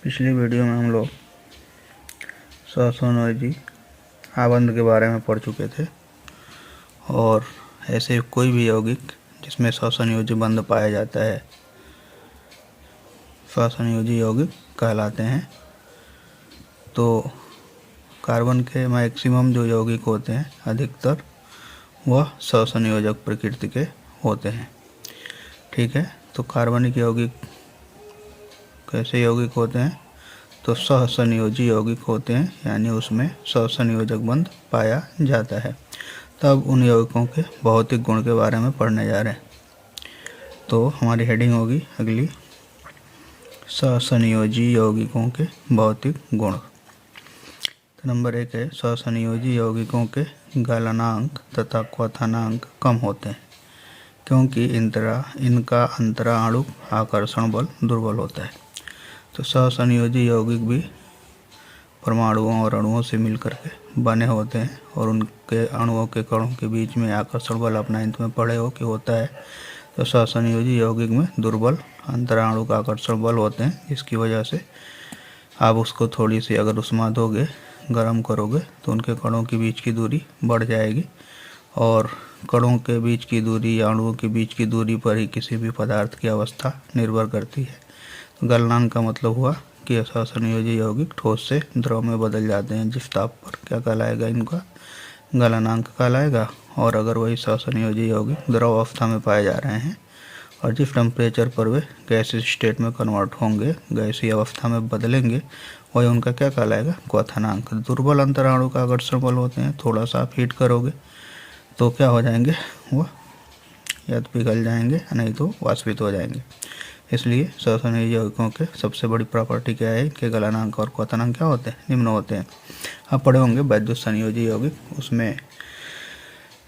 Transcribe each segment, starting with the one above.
पिछली वीडियो में हम लोग सहसंयोजी आबंध के बारे में पढ़ चुके थे और ऐसे कोई भी यौगिक जिसमें सहसंयोजी बंध पाया जाता है सहसंयोजी यौगिक कहलाते हैं। तो कार्बन के मैक्सिमम जो यौगिक होते हैं अधिकतर वह सहसंयोजक प्रकृति के होते हैं। ठीक है, तो कार्बनिक यौगिक कैसे यौगिक होते हैं? तो सहसंयोजी यौगिक होते हैं, यानी उसमें सहसंयोजक बंध पाया जाता है। तब उन यौगिकों के भौतिक गुण के बारे में पढ़ने जा रहे हैं। तो हमारी हेडिंग होगी अगली, सहसंयोजी यौगिकों के भौतिक गुण। तो नंबर 1 है, सहसंयोजी यौगिकों के गलनांक तथा क्वथनांक कम होते हैं क्योंकि इनका अंतराणुक आकर्षण बल दुर्बल होता है। तो सहसंयोजी यौगिक भी परमाणुओं और अणुओं से मिलकर के बने होते हैं और उनके अणुओं के कणों के बीच में आकर्षण बल अपना इंत में पढ़े हो कि होता है। तो सहसंयोजी यौगिक में दुर्बल अंतराणुक आकर्षण बल होते हैं, जिसकी वजह से आप उसको थोड़ी सी अगर उष्मा दोगे, गर्म करोगे, तो उनके कणों के बीच की दूरी बढ़ जाएगी और कणों के बीच की दूरी या अणुओं के बीच की दूरी पर ही किसी भी पदार्थ की अवस्था निर्भर करती है। गलनांक का मतलब हुआ कि सहसंयोजी यौगिक ठोस से द्रव में बदल जाते हैं जिस ताप पर, क्या कहलाएगा? इनका गलनांक कहलाएगा। और अगर वही सहसंयोजी यौगिक द्रव अवस्था में पाए जा रहे हैं और जिस टेम्परेचर पर वे गैसीय स्टेट में कन्वर्ट होंगे, गैसीय अवस्था में बदलेंगे, वही उनका क्या कहलाएगा? क्वथनांक। दुर्बल अंतराणु का आकर्षण बल होते हैं, थोड़ा सा आप हीट करोगे तो क्या हो जाएंगे? वह या तो पिघल जाएंगे, नहीं तो वाष्पित हो जाएंगे। इसलिए सहसंयोजी यौगिकों के सबसे बड़ी प्रॉपर्टी क्या है? कि गलनांक और क्वथनांक क्या होते हैं? निम्न होते हैं। आप पढ़े होंगे वैद्युत संयोजी यौगिक, उसमें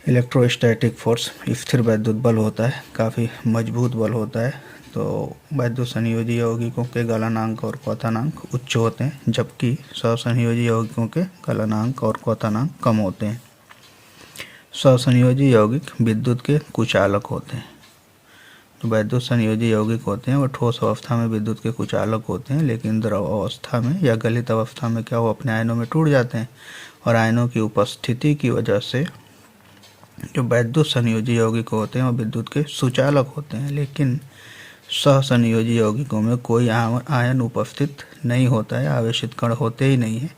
इलेक्ट्रोस्टैटिक फोर्स, स्थिर वैद्युत बल होता है, काफ़ी मजबूत बल होता है। तो वैद्युत संयोजी यौगिकों के गलनांक और क्वथनांक उच्च होते हैं, जबकि सहसंयोजी यौगिकों के गलनांक और क्वथनांक कम होते हैं। सहसंयोजी यौगिक विद्युत के कुचालक होते हैं। जो वैद्युत संयोजी यौगिक होते हैं वो ठोस अवस्था में विद्युत के कुचालक होते हैं, लेकिन द्रव अवस्था में या गलित अवस्था में क्या वो अपने आयनों में टूट जाते हैं और आयनों की उपस्थिति की वजह से जो वैद्युत संयोजी यौगिक होते हैं वो विद्युत के सुचालक होते हैं। लेकिन सहसंयोजी यौगिकों में कोई आयन उपस्थित नहीं होता है, आवेशित कण होते ही नहीं है।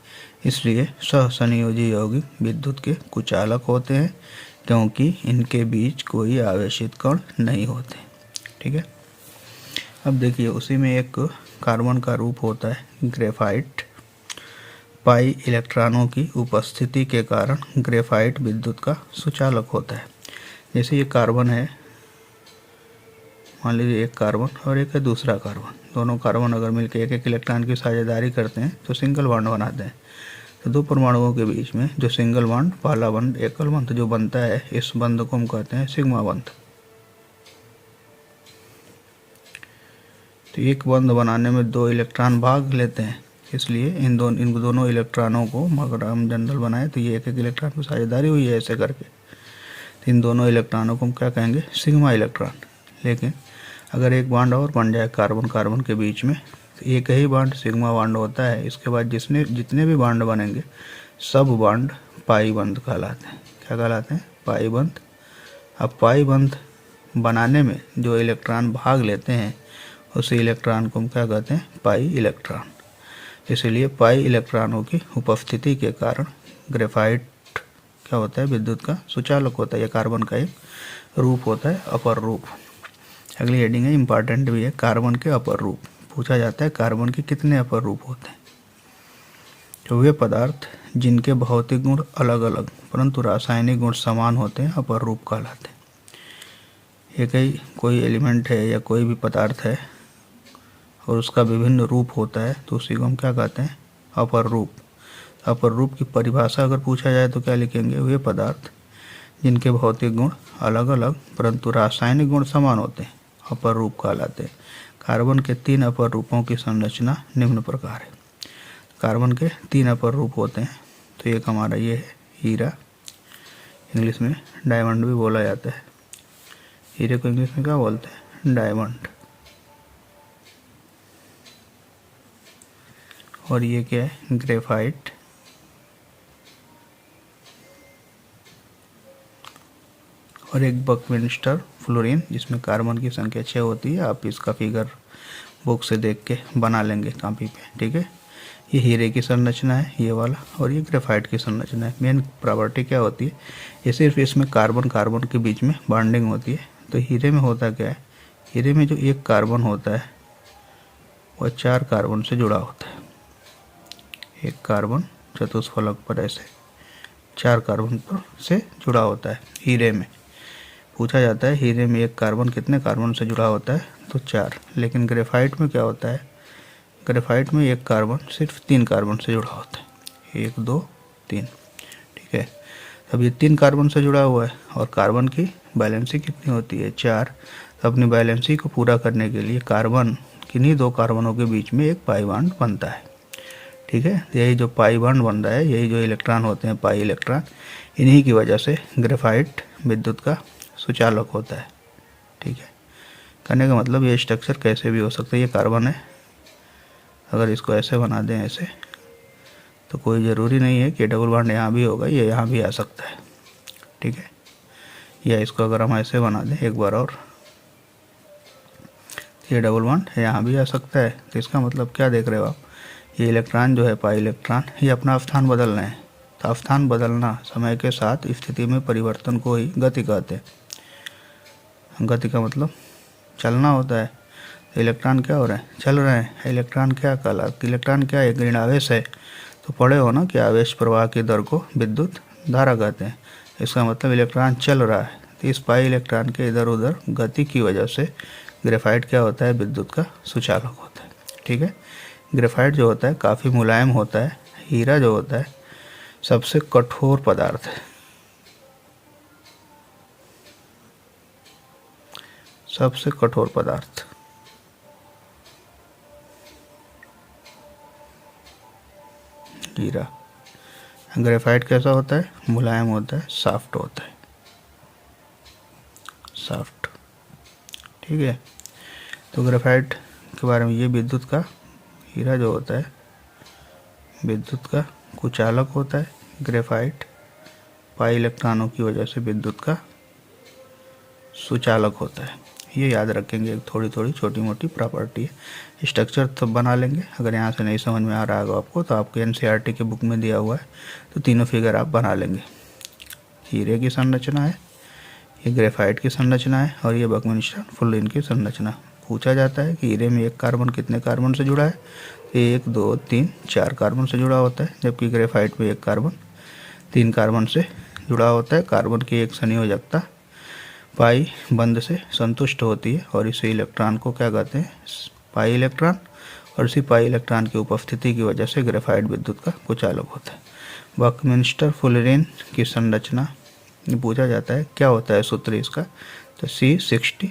इसलिए सहसंयोजी यौगिक विद्युत के कुचालक होते हैं क्योंकि इनके बीच कोई आवेशित कण नहीं होते। ठीक है, अब देखिए उसी में एक कार्बन का रूप होता है ग्रेफाइट। पाई इलेक्ट्रॉनों की उपस्थिति के कारण ग्रेफाइट विद्युत का सुचालक होता है। जैसे ये कार्बन है, मान लीजिए एक कार्बन और एक है दूसरा कार्बन, दोनों कार्बन अगर मिलकर एक एक इलेक्ट्रॉन की साझेदारी करते हैं तो सिंगल बॉन्ड बनाते हैं। तो दो परमाणुओं के बीच में जो सिंगल बॉन्ड, पहला बंध, एकल बंध जो बनता है, इस बंध को हम कहते हैं सिग्मा बंध। तो एक बंध बनाने में दो इलेक्ट्रॉन भाग लेते हैं, इसलिए इन दोनों इलेक्ट्रॉनों को अगर हम जनरल बनाए तो ये एक एक इलेक्ट्रॉन की साझेदारी हुई है ऐसे करके, तो इन दोनों इलेक्ट्रॉनों को हम क्या कहेंगे? Sigma electron. लेकिन अगर एक बॉन्ड और बन जाए कार्बन कार्बन के बीच में, तो एक ही बॉन्ड सिग्मा बॉन्ड होता है। इसके बाद जितने भी बॉन्ड बनेंगे सब बॉन्ड पाई बंध कहलाते हैं। क्या कहलाते हैं? पाई बंध। अब पाई बंध बनाने में जो इलेक्ट्रॉन भाग लेते हैं उसी इलेक्ट्रॉन को हम क्या कहते हैं? Pi electron. इसलिए पाई इलेक्ट्रॉनों की उपस्थिति के कारण ग्रेफाइट क्या होता है? विद्युत का सुचालक होता है। यह कार्बन का एक रूप होता है, अपर रूप। अगली हेडिंग है, इंपॉर्टेंट भी है, कार्बन के अपर रूप। पूछा जाता है कार्बन के कितने अपर रूप होते हैं? तो वे पदार्थ जिनके भौतिक गुण अलग अलग परंतु रासायनिक गुण समान होते हैं अपर रूप कहलाते हैं। एक ही कोई एलिमेंट है या कोई भी पदार्थ है और उसका विभिन्न रूप होता है तो उसी को हम क्या कहते हैं? अपर रूप। अपर रूप की परिभाषा अगर पूछा जाए तो क्या लिखेंगे? वे पदार्थ जिनके भौतिक गुण अलग अलग परंतु रासायनिक गुण समान होते हैं अपर रूप कहलाते हैं। कार्बन के 3 अपर रूपों की संरचना निम्न प्रकार है। कार्बन के 3 अपर रूप होते हैं। तो एक हमारा ये है हीरा, इंग्लिश में डायमंड भी बोला जाता है। हीरे को इंग्लिश में क्या बोलते हैं? डायमंड। और ये क्या है, ग्रेफाइट। और एक बकमिंस्टर फ्लोरीन जिसमें कार्बन की संख्या 6 होती है। आप इसका फिगर बुक से देख के बना लेंगे कॉपी पे, ठीक है। ये हीरे की संरचना है ये वाला, और ये ग्रेफाइट की संरचना है। मेन प्रॉपर्टी क्या होती है, ये सिर्फ इसमें कार्बन कार्बन के बीच में बॉन्डिंग होती है। तो हीरे में होता क्या है, हीरे में जो एक कार्बन होता है वह 4 कार्बन से जुड़ा होता है। एक कार्बन चतुष्फलक पर ऐसे 4 कार्बन पर से जुड़ा होता है। हीरे में पूछा जाता है हीरे में एक कार्बन कितने कार्बन से जुड़ा होता है, तो 4। लेकिन ग्रेफाइट में क्या होता है, ग्रेफाइट में एक कार्बन सिर्फ 3 कार्बन से जुड़ा होता है, 1 2 3, ठीक है। अब ये 3 कार्बन से जुड़ा हुआ है और कार्बन की बैलेंसी कितनी होती है, 4। तो अपनी बैलेंसी को पूरा करने के लिए कार्बन किन्हीं 2 कार्बनों के बीच में एक पाई बॉन्ड बनता है, ठीक है। यही जो पाई बॉन्ड बन रहा है, यही जो इलेक्ट्रॉन होते हैं पाई इलेक्ट्रॉन, इन्हीं की वजह से ग्रेफाइट विद्युत का सुचालक होता है, ठीक है। कहने का मतलब ये स्ट्रक्चर कैसे भी हो सकता है। ये कार्बन है, अगर इसको ऐसे बना दें ऐसे, तो कोई ज़रूरी नहीं है कि डबल बॉन्ड यहाँ भी होगा, ये यहाँ भी आ सकता है, ठीक है। या इसको अगर हम ऐसे बना दें एक बार और, ये डबल बॉन्ड यहाँ भी आ सकता है। तो इसका मतलब क्या देख रहे हो आप, ये इलेक्ट्रॉन जो है पाई इलेक्ट्रॉन, ये अपना स्थान बदल रहे हैं। तो स्थान बदलना समय के साथ स्थिति में परिवर्तन को ही गति कहते हैं। गति का मतलब चलना होता है। तो इलेक्ट्रॉन क्या हो रहे हैं, चल रहे हैं। इलेक्ट्रॉन क्या इलेक्ट्रॉन क्या है, ऋण आवेश है। तो पढ़े हो ना कि आवेश प्रवाह की दर को विद्युत धारा कहते हैं। इसका मतलब इलेक्ट्रॉन चल रहा है। तो इस पाई इलेक्ट्रॉन के इधर उधर गति की वजह से ग्रेफाइट क्या होता है, विद्युत का सुचालक होता है, ठीक है। ग्रेफाइट जो होता है काफ़ी मुलायम होता है। हीरा जो होता है सबसे कठोर पदार्थ है, सबसे कठोर पदार्थ। हीरा। ग्रेफाइट कैसा होता है, मुलायम होता है, सॉफ्ट होता है, सॉफ्ट, ठीक है। तो ग्रेफाइट के बारे में ये विद्युत का, हीरा जो होता है विद्युत का कुचालक होता है। ग्रेफाइट पाई इलेक्ट्रॉनों की वजह से विद्युत का सुचालक होता है। ये याद रखेंगे, एक थोड़ी थोड़ी छोटी मोटी प्रॉपर्टी है। स्ट्रक्चर तो बना लेंगे। अगर यहाँ से नहीं समझ में आ रहा होगा आपको, तो आपके एनसीईआरटी के बुक में दिया हुआ है, तो तीनों फिगर आप बना लेंगे। हीरे की संरचना है, ये ग्रेफाइट की संरचना है, और ये बकमिंस्टर फ्लोरीन की संरचना। पूछा जाता है कि हीरे में एक कार्बन कितने कार्बन से जुड़ा है, 1 2 3 4 कार्बन से जुड़ा होता है। जबकि ग्रेफाइट में एक कार्बन 3 कार्बन से जुड़ा होता है। कार्बन की एक संयोजकता पाई बंध से संतुष्ट होती है, और इसे इलेक्ट्रॉन को क्या कहते हैं, पाई इलेक्ट्रॉन। और इसी पाई इलेक्ट्रॉन की उपस्थिति की वजह से ग्रेफाइट विद्युत का कुचालक होता है। बकमिंस्टर फ्लोरीन की संरचना पूछा जाता है क्या होता है सूत्र इसका, तो C60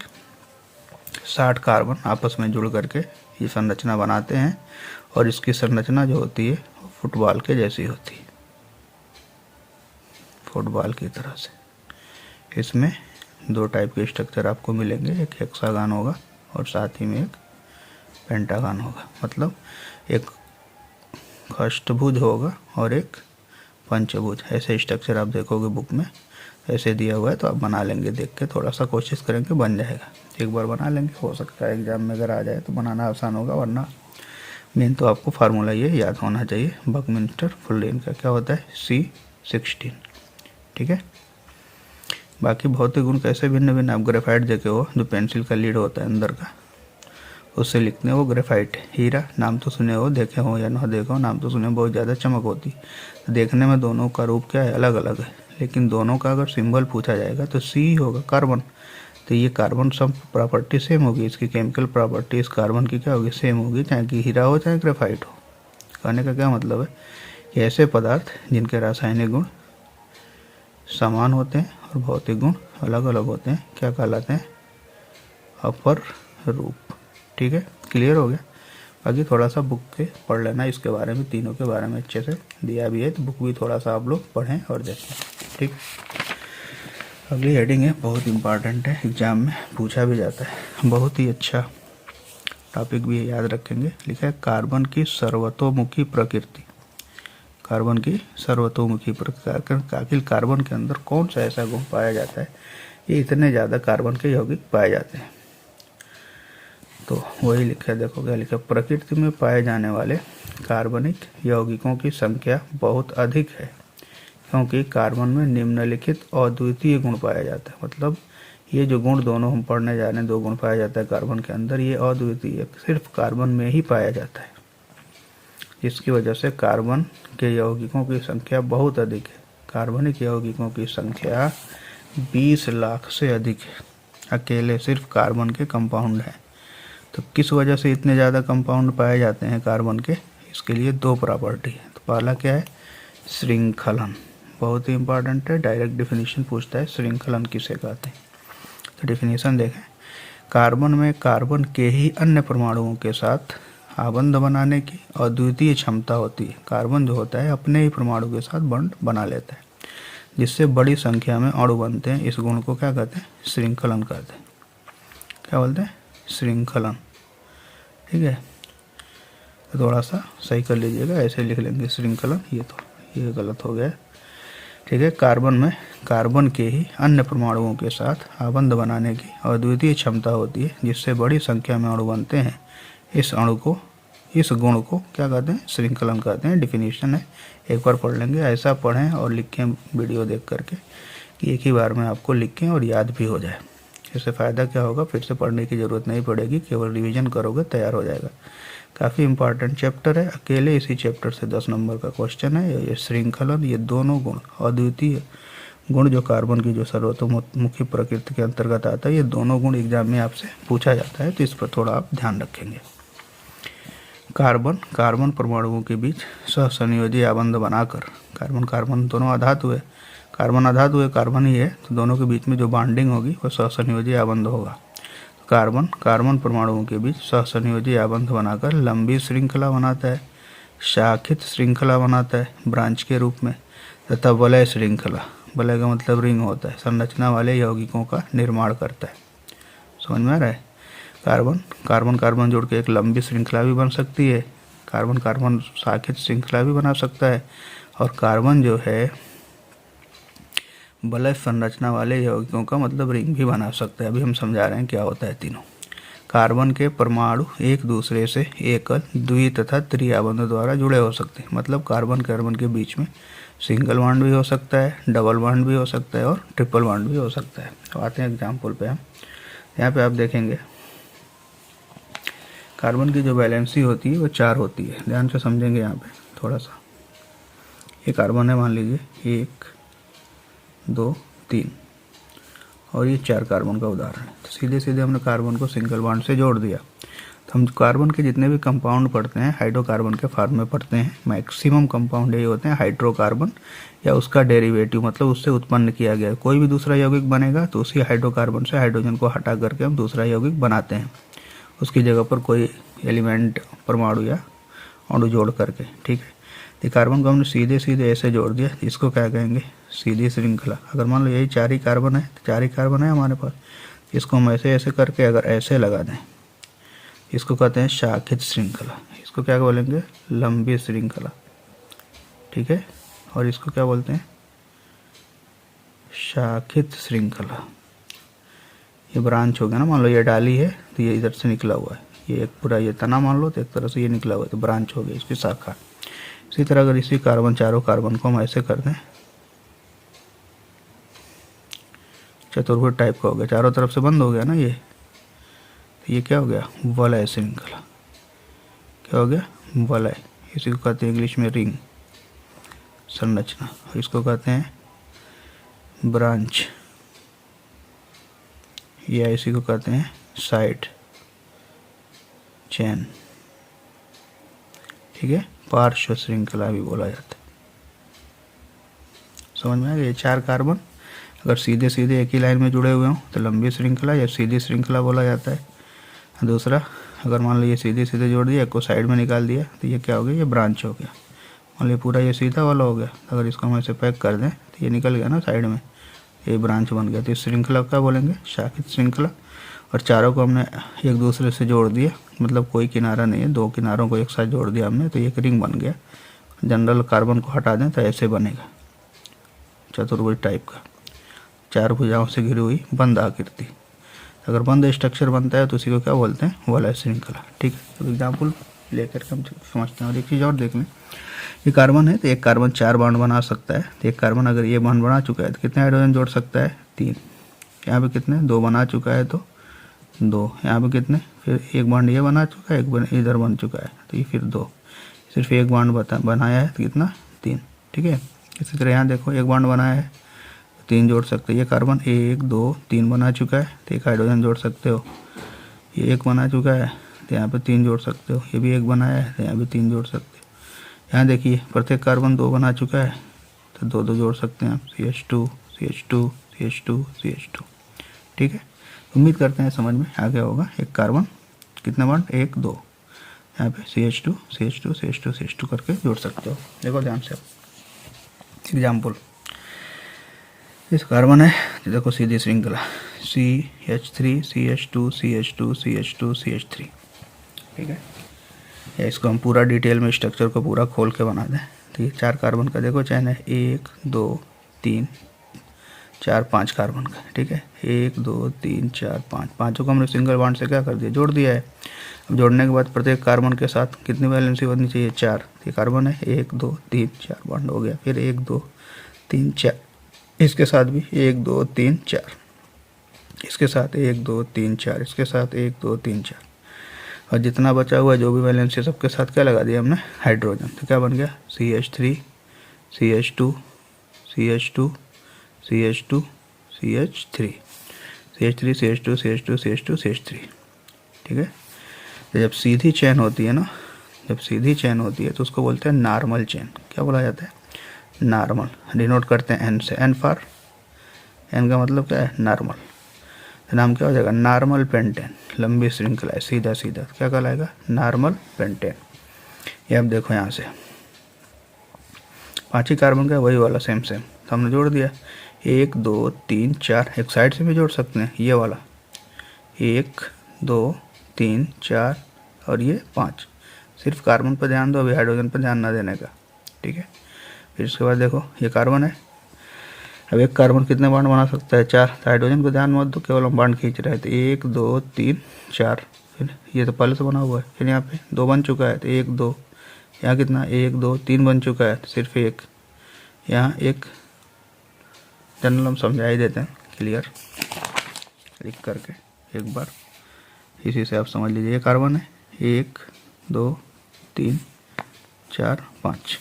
60 कार्बन आपस में जुड़ करके ये संरचना बनाते हैं। और इसकी संरचना जो होती है फुटबॉल के जैसी होती है, फुटबॉल की तरह से। इसमें 2 टाइप के स्ट्रक्चर आपको मिलेंगे, एक हेक्सागन होगा और साथ ही में एक पेंटागन होगा। मतलब एक अष्टभुज होगा और एक पंचभुज। ऐसे स्ट्रक्चर आप देखोगे बुक में, ऐसे दिया हुआ है, तो आप बना लेंगे। देख के थोड़ा सा कोशिश करेंगे, बन जाएगा। एक बार बना लेंगे, हो सकता है एग्जाम में अगर आ जाए तो बनाना आसान होगा, वरना मेन तो आपको फार्मूला ये याद होना चाहिए। बकमिंस्टर फ्लोरीन का क्या होता है, C16, ठीक है। बाकी भौतिक गुण कैसे भिन्न भिन्न, आप ग्रेफाइट देखे हो, जो पेंसिल का लीड होता है अंदर का, उससे लिखते हैं वो ग्रेफाइट। हीरा नाम तो सुने हो, देखे हो या ना देखे हो, नाम तो सुने, बहुत ज़्यादा चमक होती। तो देखने में दोनों का रूप क्या है, अलग अलग है, लेकिन दोनों का अगर सिंबल पूछा जाएगा तो C होगा, कार्बन। तो ये कार्बन सब प्रॉपर्टी सेम होगी, इसकी केमिकल प्रॉपर्टी इस कार्बन की क्या होगी, सेम होगी, चाहे कि हीरा हो चाहे ग्रेफाइट हो। कहने का क्या मतलब है कि ऐसे पदार्थ जिनके रासायनिक गुण समान होते हैं और भौतिक गुण अलग अलग होते हैं, क्या कहलाते हैं, अपर रूप, ठीक है। क्लियर हो गया। बाकी थोड़ा सा बुक के पढ़ लेना इसके बारे में, तीनों के बारे में अच्छे से दिया भी है, तो बुक भी थोड़ा सा आप लोग पढ़ें और देखें, ठीक। अगली हेडिंग है, बहुत इम्पॉर्टेंट है, एग्जाम में पूछा भी जाता है, बहुत ही अच्छा टॉपिक भी याद रखेंगे। लिखा है कार्बन की सर्वतोमुखी प्रकृति। कार्बन की सर्वतोमुखी प्रकृति, आखिर कार्बन के अंदर कौन सा ऐसा गुण पाया जाता है, ये इतने ज़्यादा कार्बन के यौगिक पाए जाते हैं। तो वही लिखा है, देखो क्या लिखा है, प्रकृति में पाए जाने वाले कार्बनिक यौगिकों की संख्या बहुत अधिक है, क्योंकि कार्बन में निम्नलिखित अद्वितीय गुण पाया जाता है। मतलब ये जो गुण दोनों हम पढ़ने जा रहे हैं, 2 गुण पाया जाता है कार्बन के अंदर, ये अद्वितीय सिर्फ कार्बन में ही पाया जाता है, जिसकी वजह से कार्बन के यौगिकों की संख्या बहुत अधिक है। कार्बनिक यौगिकों की संख्या 20 लाख से अधिक है, अकेले सिर्फ कार्बन के कंपाउंड हैं। तो किस वजह से इतने ज़्यादा कंपाउंड पाए जाते हैं कार्बन के, इसके लिए 2 प्रॉपर्टी है। तो पहला क्या है, श्रृंखलन, बहुत ही इंपॉर्टेंट है, डायरेक्ट डिफिनीशन पूछता है, श्रृंखलन किसे कहते हैं। तो डिफिनीशन देखें, कार्बन में कार्बन के ही अन्य परमाणुओं के साथ आबंध बनाने की अद्वितीय क्षमता होती है। कार्बन जो होता है अपने ही परमाणु के साथ बॉन्ड बना लेता है, जिससे बड़ी संख्या में अणु बनते हैं। इस गुण को क्या कहते हैं, श्रृंखलन कहते हैं। क्या बोलते हैं, श्रृंखलन। ठीक है, तो थोड़ा सा सही कर लीजिएगा, ऐसे लिख लेंगे श्रृंखलन, ये गलत हो गया। ठीक है, कार्बन में कार्बन के ही अन्य परमाणुओं के साथ आबंध बनाने की अद्वितीय क्षमता होती है, जिससे बड़ी संख्या में अणु बनते हैं। इस गुण को क्या कहते हैं, श्रृंखलन कहते हैं। डिफिनीशन है, एक बार पढ़ लेंगे, ऐसा पढ़ें और लिखें वीडियो देख करके कि एक ही बार में आपको लिखें और याद भी हो जाए। इससे फ़ायदा क्या होगा, फिर से पढ़ने की ज़रूरत नहीं पड़ेगी, केवल रिवीजन करोगे तैयार हो जाएगा। काफ़ी इंपॉर्टेंट चैप्टर है, अकेले इसी चैप्टर से 10 नंबर का क्वेश्चन है। ये श्रृंखलन, ये दोनों गुण, अद्वितीय गुण जो कार्बन की जो सर्वतोमुखी प्रकृति के अंतर्गत आता है, ये दोनों गुण एग्जाम में आपसे पूछा जाता है, तो इस पर थोड़ा आप ध्यान रखेंगे। कार्बन परमाणुओं के बीच सहसंयोजी आबंध बनाकर, कार्बन दोनों अधातु है, कार्बन अधातु है, कार्बन ही है, तो दोनों के बीच में जो बॉन्डिंग होगी वो सहसंयोजी आबंध होगा। कार्बन परमाणुओं के बीच सहसंयोजी आबंध बनाकर लंबी श्रृंखला बनाता है, शाखित श्रृंखला बनाता है ब्रांच के रूप में, तथा वलय श्रृंखला, वलय का मतलब रिंग होता है, संरचना वाले यौगिकों का निर्माण करता है। समझ में आ रहा है, कार्बन जोड़ के एक लंबी श्रृंखला भी बन सकती है, कार्बन शाखित श्रृंखला भी बना सकता है, और कार्बन जो है वलय संरचना वाले यौगिकों का मतलब रिंग भी बना सकता है। अभी हम समझा रहे हैं क्या होता है तीनों। कार्बन के परमाणु एक दूसरे से एकल, द्वि तथा त्रिआबंध द्वारा जुड़े हो सकते हैं। मतलब कार्बन के बीच में सिंगल बॉन्ड भी हो सकता है, डबल बॉन्ड भी हो सकता है, और ट्रिपल बॉन्ड भी हो सकता है। तो आते हैं एग्जाम्पल पे हम, यहाँ पे आप देखेंगे कार्बन की जो वैलेंसी होती है वो 4 होती है। ध्यान से समझेंगे यहाँ पे थोड़ा सा। ये कार्बन है, मान लीजिए 1 2 3, और ये 4 कार्बन का उदाहरण है। तो सीधे हमने कार्बन को सिंगल बॉन्ड से जोड़ दिया। तो हम कार्बन के जितने भी कंपाउंड पढ़ते हैं हाइड्रोकार्बन के फॉर्म में पढ़ते हैं। मैक्सिमम कंपाउंड यही होते हैं हाइड्रोकार्बन या उसका डेरिवेटिव, मतलब उससे उत्पन्न किया गया। कोई भी दूसरा यौगिक बनेगा तो उसी हाइड्रोकार्बन से हाइड्रोजन को हटा करके हम दूसरा यौगिक बनाते हैं, उसकी जगह पर कोई एलिमेंट परमाणु या अणु जोड़ करके। ठीक है, तो कार्बन को हमने सीधे ऐसे जोड़ दिया, इसको क्या कहेंगे, सीधी श्रृंखला। अगर मान लो यही 4 ही कार्बन है, तो 4 ही कार्बन है हमारे पास, इसको हम ऐसे करके अगर ऐसे लगा दें, इसको कहते हैं शाखित श्रृंखला। इसको क्या बोलेंगे, लंबी श्रृंखला। ठीक है, और इसको क्या बोलते हैं, शाखित श्रृंखला। ये ब्रांच हो गया ना, मान लो ये डाली है तो ये इधर से निकला हुआ है, ये एक पूरा ये तना मान लो, तो एक तरह से ये निकला हुआ है, तो ब्रांच हो गई इसकी शाखा। इसी तरह अगर इसी चारों कार्बन को हम ऐसे कर दें, चतुर्भुज टाइप का हो गया, चारों तरफ से बंद हो गया ना ये क्या हो गया, वलय श्रृंखला। क्या हो गया, वलय। इसी को कहते हैं इंग्लिश में रिंग संरचना, इसको कहते हैं ब्रांच, या इसी को कहते हैं साइड चेन। ठीक है, पार्श्व श्रृंखला भी बोला जाता है। समझ में आ गया, ये 4 कार्बन अगर सीधे एक ही लाइन में जुड़े हुए हों तो लंबी श्रृंखला या सीधी श्रृंखला बोला जाता है। दूसरा, अगर मान लो ये सीधे जोड़ दिया, एक को साइड में निकाल दिया, तो ये क्या हो गया, ये ब्रांच हो गया। मान लो पूरा ये सीधा वाला हो गया, अगर इसको हम ऐसे पैक कर दें तो ये निकल गया ना साइड में, ये ब्रांच बन गया। तो इस श्रृंखला क्या बोलेंगे, शाखित श्रृंखला। और चारों को हमने एक दूसरे से जोड़ दिया, मतलब कोई किनारा नहीं है, दो किनारों को एक साथ जोड़ दिया हमने तो एक रिंग बन गया। जनरल कार्बन को हटा दें तो ऐसे बनेगा, चतुर्भुज टाइप का, चार भुजाओं से घिरी हुई बंद आकृति। अगर बंद स्ट्रक्चर बनता है तो उसी को क्या बोलते हैं, वलय श्रृंखला। ठीक है, तो एग्जाम्पल लेकर हम समझते हैं। और एक चीज़ और देख लें, ये कार्बन है तो एक कार्बन 4 बॉन्ड बना सकता है। तो एक कार्बन अगर ये बॉन्ड बना चुका है तो कितने हाइड्रोजन जोड़ सकता है, 3। यहाँ पे कितने, 2 बना चुका है तो 2। यहाँ पे कितने, फिर एक बॉन्ड ये बना चुका है, एक इधर बन चुका है तो ये फिर 2। सिर्फ एक बॉन्ड बनाया है तो कितना, 3। ठीक है, इसी तरह यहाँ देखो एक बॉन्ड बनाया है तो 3 जोड़ सकते हो। ये कार्बन 1 2 3 बना चुका है तो एक हाइड्रोजन जोड़ सकते हो। ये एक बना चुका है तो यहाँ पे 3 जोड़ सकते हो। ये भी एक बनाया है तो यहाँ भी 3 जोड़ सकते हो। यहाँ देखिए प्रत्येक कार्बन 2 बना चुका है तो 2 जोड़ सकते हैं आप, CH2 CH2 CH2 CH2। ठीक है, उम्मीद करते हैं समझ में आ गया होगा। एक कार्बन कितने बॉन्ड, 1 2, यहाँ पे CH2 CH2 CH2 CH2 करके जोड़ सकते हो। देखो ध्यान से एग्जाम्पल, इस कार्बन है तो देखो सीधी श्रृंखला CH3 CH2 CH2 CH2 CH3। ठीक है, या इसको हम पूरा डिटेल में स्ट्रक्चर को पूरा खोल के बना दें तो ये 4 कार्बन का देखो चैन है, 1 2 3 4 5 कार्बन का। ठीक है, 1 2 3 4 5, पाँचों को हमने सिंगल बॉन्ड से क्या कर दिया, जोड़ दिया है। अब जोड़ने के बाद प्रत्येक कार्बन के साथ कितनी वैलेंसी बननी चाहिए, 4। ये कार्बन है, 1 2 3 4 बॉन्ड हो गया। फिर 1 2 3 4, इसके साथ भी 1 2 3 4, इसके साथ 1 2 3 4, इसके साथ 1 2 3 4, और जितना बचा हुआ जो भी वैलेंसी सबके साथ क्या लगा दिया हमने, हाइड्रोजन। तो क्या बन गया, CH3 CH2 CH2 CH2 CH3 CH3 CH2 CH2 CH2 CH3। ठीक है, तो जब सीधी चेन होती है ना, जब सीधी चेन होती है तो उसको बोलते हैं नॉर्मल चेन। क्या बोला जाता है, नॉर्मल। डिनोट करते हैं N से, N फॉर, N का मतलब क्या है, नॉर्मल। तो नाम क्या हो जाएगा, नॉर्मल पेंटेन। लंबी श्रृंखला है, सीधा सीधा क्या कहलाएगा, नॉर्मल पेंटेन। ये अब देखो यहाँ से 5 ही कार्बन का वही वाला सेम सेम, तो हमने जोड़ दिया 1 2 3 4। एक साइड से भी जोड़ सकते हैं, ये वाला 1 2 3 4 और ये 5। सिर्फ कार्बन पर ध्यान दो, अभी हाइड्रोजन पर ध्यान ना देने का। ठीक है, फिर इसके बाद देखो ये कार्बन है। अब एक कार्बन कितने बॉन्ड बना सकता है, 4। तो हाइड्रोजन को ध्यान मत दो, केवल हम बॉन्ड खींच रहे हैं। तो 1 2 3 4, फिर ये तो पहले से बना हुआ है। फिर यहाँ पे 2 बन चुका है तो 1 2, यहाँ कितना 1 2 3 बन चुका है तो सिर्फ 1, यहाँ 1। जनरल हम समझा ही देते हैं क्लियर लिख करके एक बार, इसी से आप समझ लीजिए। ये कार्बन है, 1 2 3 4 5,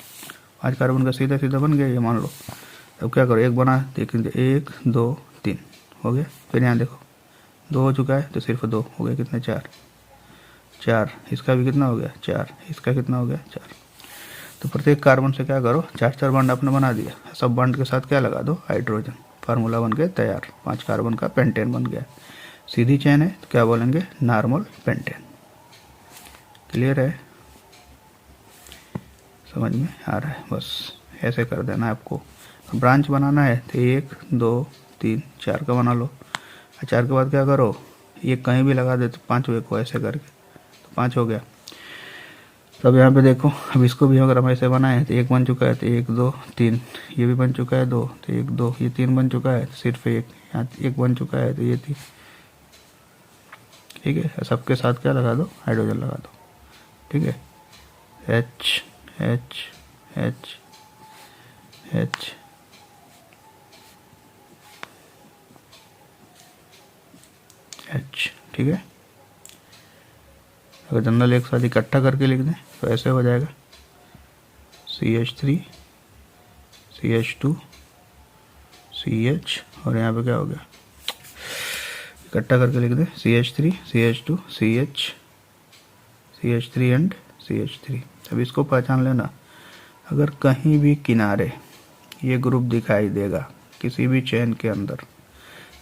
5 कार्बन का सीधा सीधा बन गया ये मान लो। अब क्या करो, एक बना, देखिए 1 2 3 हो गया। फिर यहाँ देखो 2 हो चुका है तो सिर्फ 2 हो गया, कितने 4 4, इसका भी कितना हो गया 4, इसका कितना हो गया 4। तो प्रत्येक कार्बन से क्या करो, 4 4 बॉन्ड आपने बना दिया। सब बॉन्ड के साथ क्या लगा दो, हाइड्रोजन। फार्मूला बन गया तैयार, 5 कार्बन का पेंटेन बन गया। सीधी चेन है तो क्या बोलेंगे, नॉर्मल पेंटेन। क्लियर है, समझ में आ रहा है, बस ऐसे कर देना है आपको। ब्रांच बनाना है तो 1 2 3 4 का बना लो। 4 के बाद क्या करो, ये कहीं भी लगा दे तो 5वें को ऐसे करके, तो 5 हो गया। तब यहाँ पे देखो, अब इसको भी अगर हम ऐसे बनाए तो 1 बन चुका है तो 1 2 3, ये भी बन चुका है 2 तो 1 2, ये 3 बन चुका है तो सिर्फ 1, यहाँ 1 बन चुका है तो ये 3। ठीक है, सबके साथ क्या लगा दो, हाइड्रोजन लगा दो। ठीक है, H H H H H। ठीक है, अगर जनरल एक साथ इकट्ठा करके लिख दें तो ऐसे हो जाएगा CH3 CH2 CH, और यहाँ पे क्या हो गया, इकट्ठा करके लिख दें CH3 CH2 CH CH3 and CH3। अब इसको पहचान लेना, अगर कहीं भी किनारे ये ग्रुप दिखाई देगा किसी भी चेन के अंदर,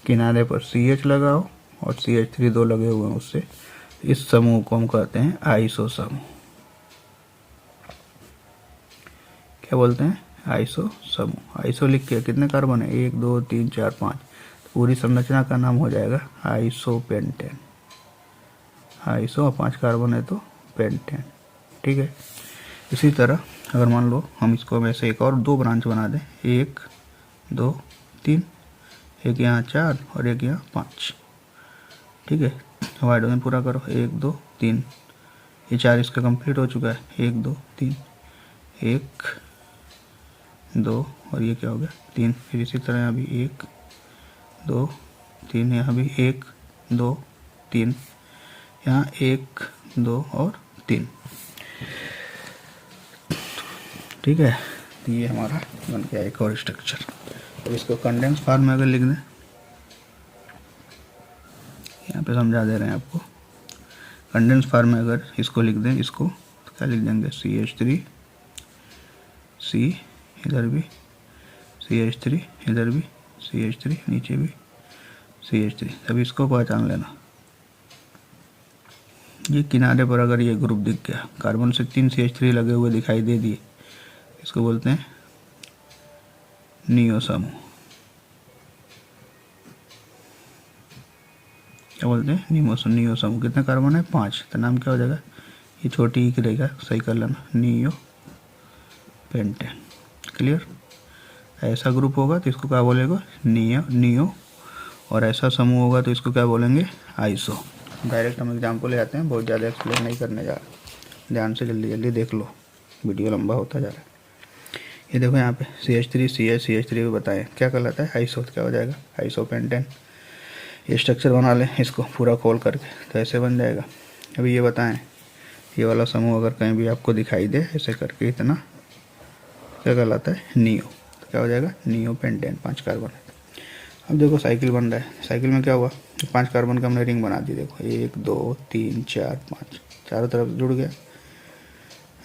किनारे पर CH लगाओ और CH3 2 लगे हुए हैं उससे, इस समूह को हम कहते हैं आइसो समूह। क्या बोलते हैं, आइसो समूह। आइसो लिख के कितने कार्बन है, 1 2 3 4 5, तो पूरी संरचना का नाम हो जाएगा आइसोपेंटेन। आइसो, और 5 कार्बन है तो पेंटेन। ठीक है। इसी तरह अगर मान लो हम इसको वैसे एक और 2 ब्रांच बना दें, 1 2 3, एक यहाँ 4 और एक यहाँ 5। ठीक है। अब हाइड्रोजन पूरा करो, 1 2 3, ये 4 इसका कंप्लीट हो चुका है, 1 2 3, 1 2 और ये क्या हो गया 3। फिर इसी तरह यहाँ भी 1 2 3, यहाँ भी 1 2 3, यहाँ 1 2 और 3। ठीक है। तो ये हमारा बन गया एक और स्ट्रक्चर। अब इसको कंडेंस फॉर्म में अगर लिख दें, यहाँ पे समझा दे रहे हैं आपको। कंडेंस फॉर्म में अगर इसको लिख दें, इसको तो क्या लिख देंगे, CH3 C, इधर भी CH3, इधर भी CH3, नीचे भी CH3। तभी इसको पहचान लेना। ये किनारे पर अगर ये ग्रुप दिख गया, कार्बन से 3 CH3 लगे हुए दिखाई दे दिए, इसको बोलते हैं नियो समूह। क्या बोलते हैं, नियो समूह। कितने कार्बन है, 5। तो नाम क्या हो जाएगा, ये छोटी ही रहेगा, सही कर लेना, नियो पेंटेन। क्लियर। ऐसा ग्रुप होगा तो इसको क्या बोलेगा, नियो, और ऐसा समूह होगा तो इसको क्या बोलेंगे, आइसो। डायरेक्ट हम एग्जाम्पल ले आते हैं, बहुत ज़्यादा एक्सप्लेन नहीं करने जा रहे, ध्यान से जल्दी जल्दी देख लो, वीडियो लंबा होता जा रहा है। ये देखो यहाँ पे CH3 CH3 भी बताएं क्या कहलाता है, आइसो। क्या हो जाएगा, आइसो पेंटेन। ये स्ट्रक्चर बना लें इसको पूरा खोल करके, तो ऐसे बन जाएगा। अभी ये बताएं, ये वाला समूह अगर कहीं भी आपको दिखाई दे ऐसे करके, इतना क्या कहलाता है, नियो। तो क्या हो जाएगा, नियो पेंटेन, 5 कार्बन है। अब देखो साइकिल बन रहा है। साइकिल में क्या हुआ, 5 कार्बन का हमने रिंग बना दी। देखो 1 2 3 4 5, चारों तरफ जुड़ गया।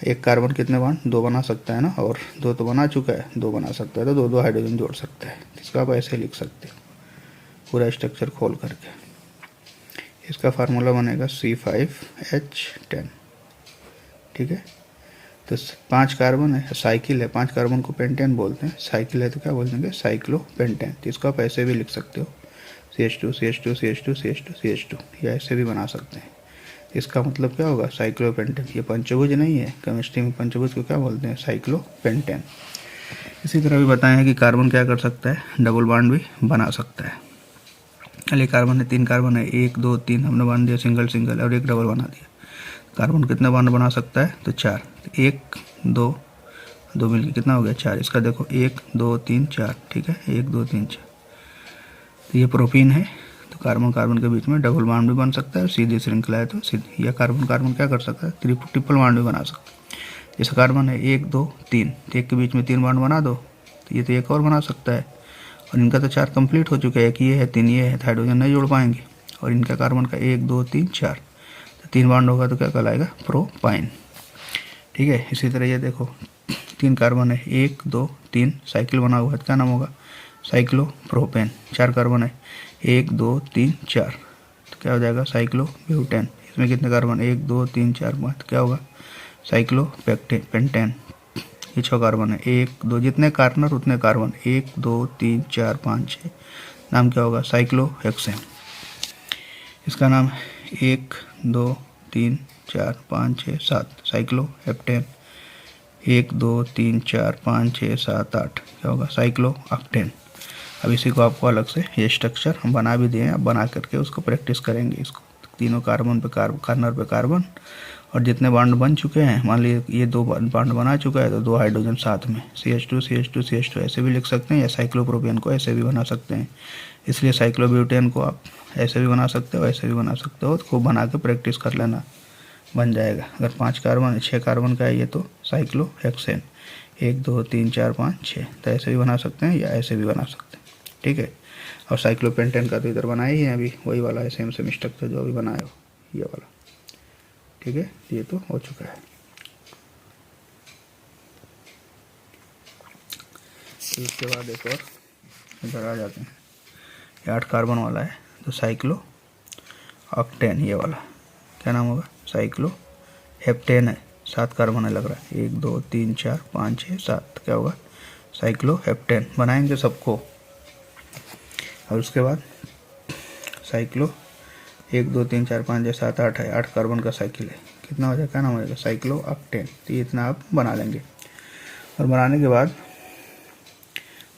एक कार्बन कितने बॉन्ड, 2 बना सकता है ना, और 2 तो बना चुका है, 2 बना सकता है तो 2 2 हाइड्रोजन जोड़ सकता है। इसको आप ऐसे लिख सकते हो पूरा स्ट्रक्चर खोल करके। इसका फार्मूला बनेगा C5H10। ठीक है। तो 5 कार्बन है, साइकिल है, 5 कार्बन को पेंटेन बोलते हैं। साइकिल है तो क्या बोल देंगे, साइक्लोपेंटेन। तो इसको आप ऐसे भी लिख सकते हो, CH2 CH2 CH2 CH2 CH2, या ऐसे भी बना सकते हैं। इसका मतलब क्या होगा, साइक्लोपेंटेन। ये पंचभुज नहीं है, केमिस्ट्री में पंचभुज को क्या बोलते हैं, साइक्लोपेंटेन। इसी तरह भी बताएं हैं कि कार्बन क्या कर सकता है, डबल बॉन्ड भी बना सकता है। अरे कार्बन है, 3 कार्बन है, 1 2 3 हमने बांध दिया सिंगल सिंगल, और एक डबल बना दिया। कार्बन कितने बॉन्ड बना सकता है, तो 4। 1 2 2 मिलकर कितना हो गया, 4। इसका देखो 1 2 3 4। ठीक है, 1 2 3 4। तो ये प्रोपीन है, तो कार्बन कार्बन के बीच में डबल बॉन्ड भी बन सकता है, सीधी श्रृंखला है तो सीधी। या कार्बन कार्बन क्या कर सकता है, ट्रिपल बॉन्ड भी बना सकता है। जैसे कार्बन है 1 2 3, तो एक के बीच में 3 बॉन्ड बना दो, तो ये तो एक और बना सकता है। और इनका तो 4 कंप्लीट हो चुका है, एक ये है 3 ये है, तो हाइड्रोजन नहीं जोड़ पाएंगे। और इनका कार्बन का 1 2 3 4, तो 3 बॉन्ड होगा तो क्या कहलाएगा, प्रोपाइन। ठीक है। इसी तरह ये देखो 3 कार्बन है, 1 2 3, साइकिल बना हुआ है, क्या नाम होगा, साइक्लोप्रोपेन। 4 कार्बन है, 1 2 3 4, तो क्या हो जाएगा, साइक्लोब्यूटेन। इसमें कितने कार्बन, 1 2 3 4 5, तो क्या होगा, साइक्लोपेंटेन। ये 6 कार्बन है, 1 2, जितने कार्बन उतने कार्बन, 1 2 3 4 5 6, नाम क्या होगा, साइक्लोहेक्सेन। इसका नाम 1 2 3 4 5 6 7, साइक्लोहेप्टेन। 1 2 3 4 5 6 7 8, क्या होगा, साइक्लोऑक्टेन। अब इसी को आपको अलग से ये स्ट्रक्चर हम बना भी दिए, अब बना करके उसको प्रैक्टिस करेंगे। इसको तीनों कार्बन पे कार्बन पे कार्बन, और जितने बॉन्ड बन चुके हैं, मान लीजिए ये 2 बॉन्ड बना चुका है तो 2 हाइड्रोजन साथ में, CH2 CH2 CH2 ऐसे भी लिख सकते हैं, या साइक्लोप्रोपेन को ऐसे भी बना सकते हैं। इसलिए साइक्लोब्यूटेन को आप ऐसे भी बना सकते हो, ऐसे भी बना सकते हो। तो खूब बना के प्रैक्टिस कर लेना, बन जाएगा। अगर 5 कार्बन 6 कार्बन का है ये, तो साइक्लोहेक्सेन। 1 2 3 4 5 6, तो ऐसे भी बना सकते हैं या ऐसे भी बना सकते हैं। ठीक है। और साइक्लोपेंटेन का तो इधर बनाया ही है अभी, वही वाला है, सेम स्ट्रक्चर जो अभी बनाया हो, ये वाला। ठीक है, ये तो हो चुका है। इसके बाद एक और इधर आ जाते हैं, ये 8 कार्बन वाला है, तो साइक्लो ऑक्टेन। ये वाला क्या नाम होगा, साइक्लो हेप्टेन है, 7 कार्बन है लग रहा है, 1 2 3 4 5 6 7, क्या होगा, साइक्लो हेप्टेन। बनाएंगे सबको। और उसके बाद साइक्लो 1 2 3 4 5 6 7 8 है, 8 कार्बन का साइकिल है, कितना हो जाएगा, क्या नाम हो जाएगा, साइक्लोऑक्टेन। तो ये इतना आप बना लेंगे। और बनाने के बाद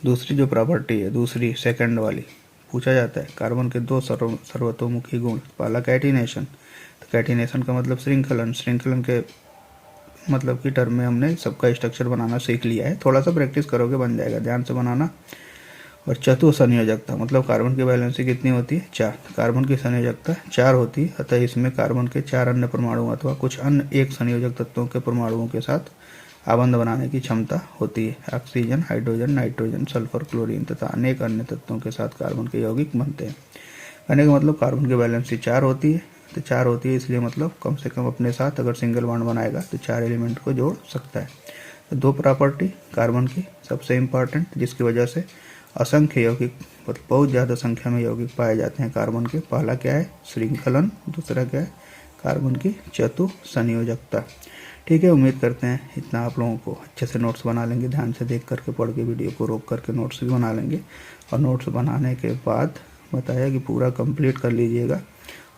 दूसरी जो प्रॉपर्टी है, दूसरी सेकंड वाली, पूछा जाता है कार्बन के 2 सर्वतोमुखी गुण। पहला कैटिनेशन, तो कैटिनेशन का मतलब श्रृंखलन, श्रृंखलन के मतलब की टर्म में हमने सबका स्ट्रक्चर बनाना सीख लिया है, थोड़ा सा प्रैक्टिस करोगे बन जाएगा, ध्यान से बनाना। और चतुर संयोजकता मतलब कार्बन की वैलेंसी कितनी होती है, 4, कार्बन की संयोजकता 4 होती है, अतः इसमें कार्बन के 4 अन्य परमाणु अथवा कुछ अन्य एक संयोजक तत्वों के परमाणुओं के साथ आबंध बनाने की क्षमता होती है। Oxygen, hydrogen, nitrogen, sulphur, chlorine तथा अनेक अन्य तत्वों के साथ कार्बन के यौगिक बनते हैं। कहने का मतलब कार्बन की वैलेंसी 4 होती है, तो 4 होती है इसलिए मतलब कम से कम अपने साथ अगर सिंगल बॉन्ड बनाएगा तो 4 एलिमेंट को जोड़ सकता है। तो 2 प्रॉपर्टी कार्बन की सबसे इम्पॉर्टेंट, जिसकी वजह से असंख्य यौगिक, बहुत ज़्यादा संख्या में यौगिक पाए जाते हैं कार्बन के। पहला क्या है, श्रृंखलन, दूसरा क्या है, कार्बन की चतुर संयोजकता। ठीक है, उम्मीद करते हैं इतना आप लोगों को अच्छे से नोट्स बना लेंगे, ध्यान से देख करके पढ़ के वीडियो को रोक करके नोट्स भी बना लेंगे। और नोट्स बनाने के बाद बताया कि पूरा कंप्लीट कर लीजिएगा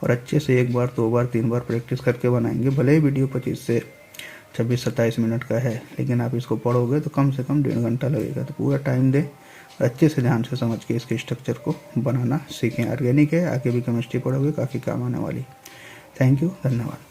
और अच्छे से 1 बार 2 बार 3 बार प्रैक्टिस करके बनाएंगे। भले ही वीडियो 25 से 26-27 मिनट का है, लेकिन आप इसको पढ़ोगे तो कम से कम 1.5 घंटा लगेगा। तो पूरा टाइम दें, अच्छे से ध्यान से समझ के इसके स्ट्रक्चर को बनाना सीखें। ऑर्गेनिक है, आगे भी केमिस्ट्री पढ़ोगे, काफ़ी काम आने वाली। थैंक यू, धन्यवाद।